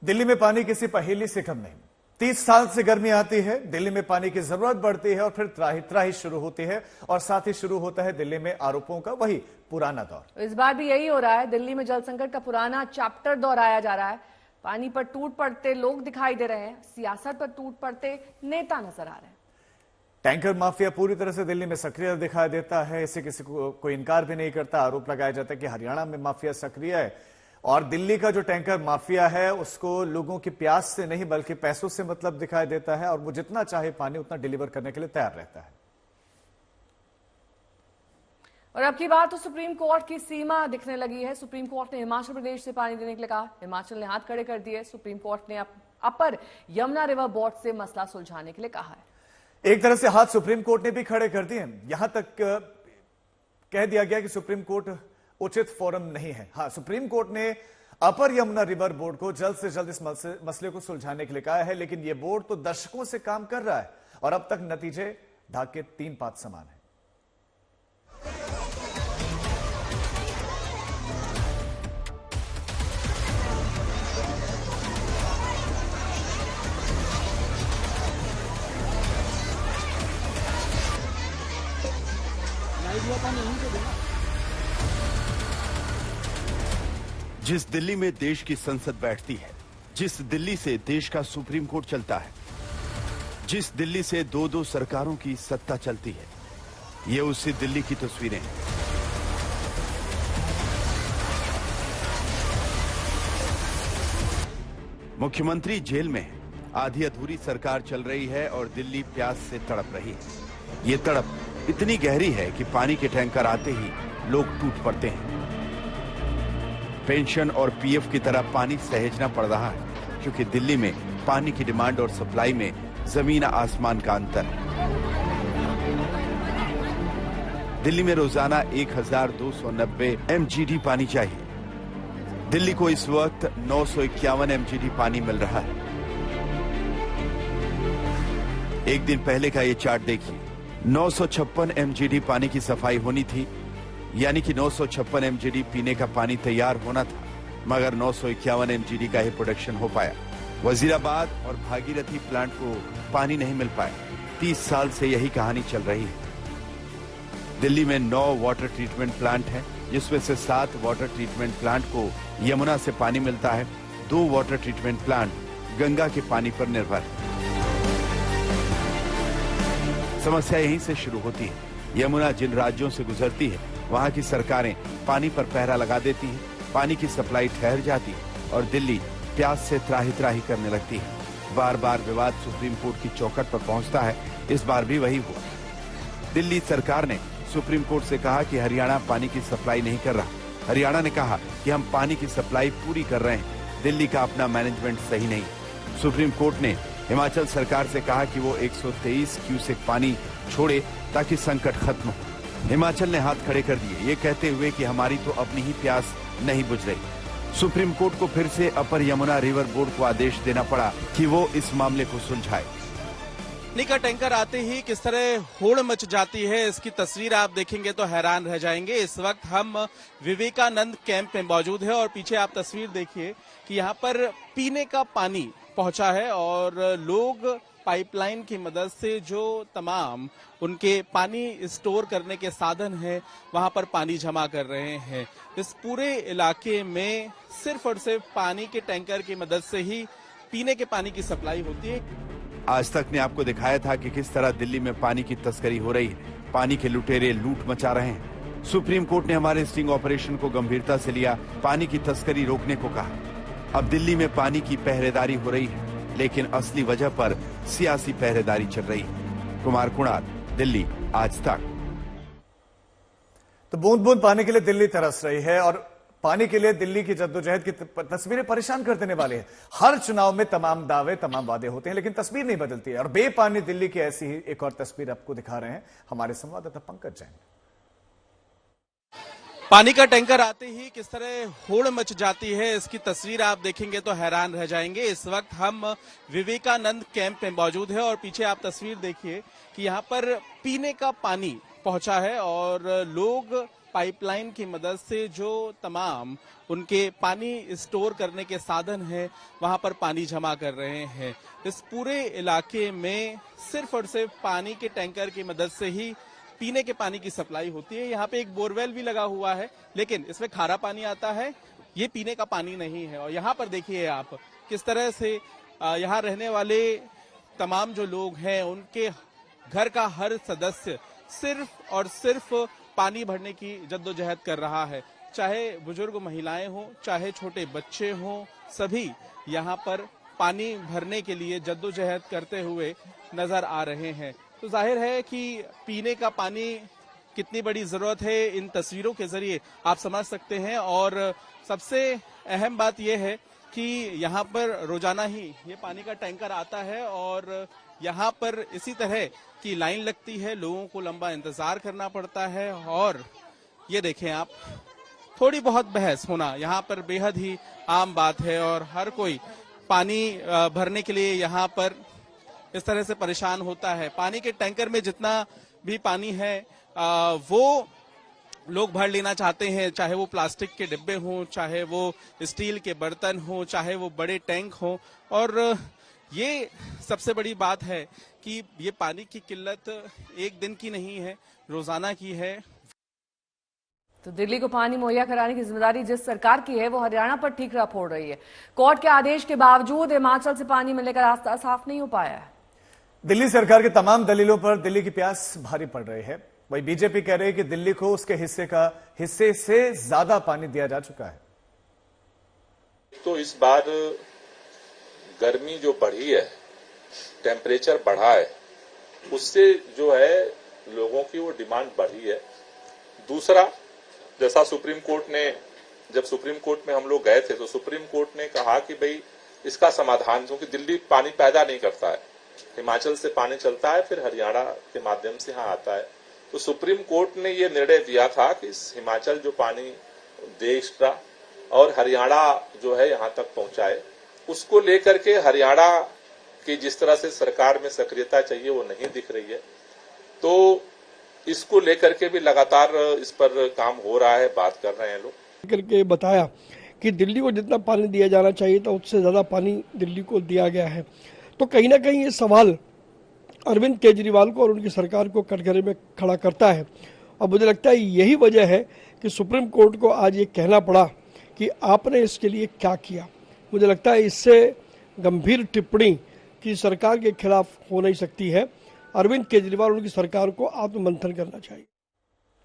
दिल्ली में पानी किसी पहेली से कम नहीं। 30 साल से गर्मी आती है, दिल्ली में पानी की जरूरत बढ़ती है और फिर त्राही त्राही शुरू होती है और साथ ही शुरू होता है दिल्ली में आरोपों का वही पुराना दौर। इस बार भी यही हो रहा है। दिल्ली में जल संकट का पुराना चैप्टर दोहराया जा रहा है। पानी पर टूट पड़ते लोग दिखाई दे रहे हैं, सियासत पर टूट पड़ते नेता नजर आ रहे हैं। टैंकर माफिया पूरी तरह से दिल्ली में सक्रिय दिखाई देता है, इसे किसी को कोई इनकार भी नहीं करता। आरोप लगाया जाता है कि हरियाणा में माफिया सक्रिय है और दिल्ली का जो टैंकर माफिया है उसको लोगों की प्यास से नहीं बल्कि पैसों से मतलब दिखाई देता है और वो जितना चाहे पानी उतना डिलीवर करने के लिए तैयार रहता है। और अब की बात तो सुप्रीम कोर्ट की सीमा दिखने लगी है। सुप्रीम कोर्ट ने हिमाचल प्रदेश से पानी देने के लिए कहा। हिमाचल ने हाथ खड़े कर दिए। सुप्रीम कोर्ट ने अपर यमुना रिवर बोर्ड से मसला सुलझाने के लिए कहा है। एक तरह से हाथ सुप्रीम कोर्ट ने भी खड़े कर दिए। यहां तक कह दिया गया कि सुप्रीम कोर्ट उचित फोरम नहीं है। हां, सुप्रीम कोर्ट ने अपर यमुना रिवर बोर्ड को जल्द से जल्द इस मसले को सुलझाने के लिए कहा है, लेकिन यह बोर्ड तो दशकों से काम कर रहा है और अब तक नतीजे ढाक के 3 पात समान है। जिस दिल्ली में देश की संसद बैठती है, जिस दिल्ली से देश का सुप्रीम कोर्ट चलता है, जिस दिल्ली से 2-2 सरकारों की सत्ता चलती है, ये उसी दिल्ली की तस्वीरें हैं। मुख्यमंत्री जेल में है, आधी अधूरी सरकार चल रही है और दिल्ली प्यास से तड़प रही है। ये तड़प इतनी गहरी है कि पानी के टैंकर आते ही लोग टूट पड़ते हैं। पेंशन और पीएफ की तरह पानी सहेजना पड़ रहा है क्योंकि दिल्ली में पानी की डिमांड और सप्लाई में जमीन आसमान का अंतर है। दिल्ली में रोजाना 1290 एमजीडी पानी चाहिए। दिल्ली को इस वक्त 951 एमजीडी पानी मिल रहा है। एक दिन पहले का ये चार्ट देखिए, 956 एमजीडी पानी की सफाई होनी थी, यानी कि 956 एमजीडी पीने का पानी तैयार होना था, मगर 951 एमजीडी का ही प्रोडक्शन हो पाया। वजीराबाद और भागीरथी प्लांट को पानी नहीं मिल पाया। 30 साल से यही कहानी चल रही है। दिल्ली में 9 वाटर ट्रीटमेंट प्लांट हैं, जिसमें से 7 वाटर ट्रीटमेंट प्लांट को यमुना से पानी मिलता है। 2 वाटर ट्रीटमेंट प्लांट गंगा के पानी पर निर्भर है। समस्या यहीं से शुरू होती है। यमुना जिन राज्यों से गुजरती है, वहां की सरकारें पानी पर पहरा लगा देती हैं, पानी की सप्लाई ठहर जाती है और दिल्ली प्यास से त्राही त्राही करने लगती है। बार बार विवाद सुप्रीम कोर्ट की चौखट पर पहुंचता है। इस बार भी वही हुआ। दिल्ली सरकार ने सुप्रीम कोर्ट से कहा कि हरियाणा पानी की सप्लाई नहीं कर रहा। हरियाणा ने कहा कि हम पानी की सप्लाई पूरी कर रहे हैं, दिल्ली का अपना मैनेजमेंट सही नहीं। सुप्रीम कोर्ट ने हिमाचल सरकार से कहा कि वो 123 क्यूसेक पानी छोड़े ताकि संकट खत्म हो। हिमाचल ने हाथ खड़े कर दिए, ये कहते हुए कि हमारी तो अपनी ही प्यास नहीं बुझ रही। सुप्रीम कोर्ट को फिर से अपर यमुना रिवर बोर्ड को आदेश देना पड़ा कि वो इस मामले को सुलझाए। पानी का टैंकर आते ही किस तरह होड़ मच जाती है, इसकी तस्वीर आप देखेंगे तो हैरान रह जाएंगे। इस वक्त हम विवेकानंद कैंप में मौजूद है और पीछे आप तस्वीर देखिए कि यहाँ पर पीने का पानी पहुंचा है और लोग पाइपलाइन की मदद से जो तमाम उनके पानी स्टोर करने के साधन हैं वहां पर पानी जमा कर रहे हैं। इस पूरे इलाके में सिर्फ और सिर्फ पानी के टैंकर की मदद से ही पीने के पानी की सप्लाई होती है। आज तक ने आपको दिखाया था कि किस तरह दिल्ली में पानी की तस्करी हो रही है। पानी के लुटेरे लूट मचा रहे हैं। सुप्रीम कोर्ट ने हमारे स्टिंग ऑपरेशन को गंभीरता से लिया, पानी की तस्करी रोकने को कहा। अब दिल्ली में पानी की पहरेदारी हो रही है, लेकिन असली वजह पर सियासी पहरेदारी चल रही है। कुमार कुणाल, दिल्ली, आज तक। तो बूंद बूंद पानी के लिए दिल्ली तरस रही है और पानी के लिए दिल्ली की जद्दोजहद की तस्वीरें परेशान कर देने वाली है। हर चुनाव में तमाम दावे, तमाम वादे होते हैं, लेकिन तस्वीर नहीं बदलती है। और बेपानी दिल्ली की ऐसी ही एक और तस्वीर आपको दिखा रहे हैं हमारे संवाददाता पंकज जैन। पानी का टैंकर आते ही किस तरह होड़ मच जाती है, इसकी तस्वीर आप देखेंगे तो हैरान रह जाएंगे। इस वक्त हम विवेकानंद कैंप में मौजूद है और पीछे आप तस्वीर देखिए कि यहाँ पर पीने का पानी पहुंचा है और लोग पाइपलाइन की मदद से जो तमाम उनके पानी स्टोर करने के साधन हैं वहां पर पानी जमा कर रहे हैं। इस पूरे इलाके में सिर्फ और सिर्फ पानी के टैंकर की मदद से ही पीने के पानी की सप्लाई होती है। यहाँ पे एक बोरवेल भी लगा हुआ है, लेकिन इसमें खारा पानी आता है, ये पीने का पानी नहीं है। और यहाँ पर देखिए आप किस तरह से यहाँ रहने वाले तमाम जो लोग हैं उनके घर का हर सदस्य सिर्फ और सिर्फ पानी भरने की जद्दोजहद कर रहा है। चाहे बुजुर्ग महिलाएं हों, चाहे छोटे बच्चे हों, सभी यहाँ पर पानी भरने के लिए जद्दोजहद करते हुए नजर आ रहे हैं। तो जाहिर है कि पीने का पानी कितनी बड़ी जरूरत है इन तस्वीरों के जरिए आप समझ सकते हैं। और सबसे अहम बात यह है कि यहाँ पर रोजाना ही ये पानी का टैंकर आता है और यहाँ पर इसी तरह की लाइन लगती है, लोगों को लंबा इंतजार करना पड़ता है। और ये देखें आप, थोड़ी बहुत बहस होना यहाँ पर बेहद ही आम बात है और हर कोई पानी भरने के लिए यहाँ पर इस तरह से परेशान होता है। पानी के टैंकर में जितना भी पानी है वो लोग भर लेना चाहते हैं, चाहे वो प्लास्टिक के डिब्बे हों, चाहे वो स्टील के बर्तन हों, चाहे वो बड़े टैंक हों। और ये सबसे बड़ी बात है कि ये पानी की किल्लत एक दिन की नहीं है, रोजाना की है। तो दिल्ली को पानी मुहैया कराने की जिम्मेदारी जिस सरकार की है वो हरियाणा पर ठीकरा फोड़ रही है। कोर्ट के आदेश के बावजूद हिमाचल से पानी मिलने का रास्ता साफ नहीं हो पाया है। दिल्ली सरकार के तमाम दलीलों पर दिल्ली की प्यास भारी पड़ रही है। वही बीजेपी कह रही है कि दिल्ली को उसके हिस्से से ज्यादा पानी दिया जा चुका है। तो इस बार गर्मी जो बढ़ी है, टेम्परेचर बढ़ा है, उससे जो है लोगों की वो डिमांड बढ़ी है। दूसरा, जैसा सुप्रीम कोर्ट ने, जब सुप्रीम कोर्ट में हम लोग गए थे तो सुप्रीम कोर्ट ने कहा कि भाई इसका समाधान, क्योंकि दिल्ली पानी पैदा नहीं करता है, हिमाचल से पानी चलता है, फिर हरियाणा के माध्यम से यहाँ आता है। तो सुप्रीम कोर्ट ने ये निर्णय दिया था कि हिमाचल जो पानी दे एक्स्ट्रा और हरियाणा जो है यहाँ तक पहुंचाए, उसको लेकर के हरियाणा की जिस तरह से सरकार में सक्रियता चाहिए वो नहीं दिख रही है। तो इसको लेकर के भी लगातार इस पर काम हो रहा है, बात कर रहे हैं लोग। करके बताया कि दिल्ली को जितना पानी दिया जाना चाहिए था उससे ज्यादा पानी दिल्ली को दिया गया है। तो कहीं ना कहीं ये सवाल अरविंद केजरीवाल को और उनकी सरकार को कटघरे में खड़ा करता है। और मुझे लगता है यही वजह है कि सुप्रीम कोर्ट को आज ये कहना पड़ा कि आपने इसके लिए क्या किया। मुझे लगता है इससे गंभीर टिप्पणी की सरकार के खिलाफ हो नहीं सकती है। अरविंद केजरीवाल और उनकी सरकार को आत्ममंथन करना चाहिए।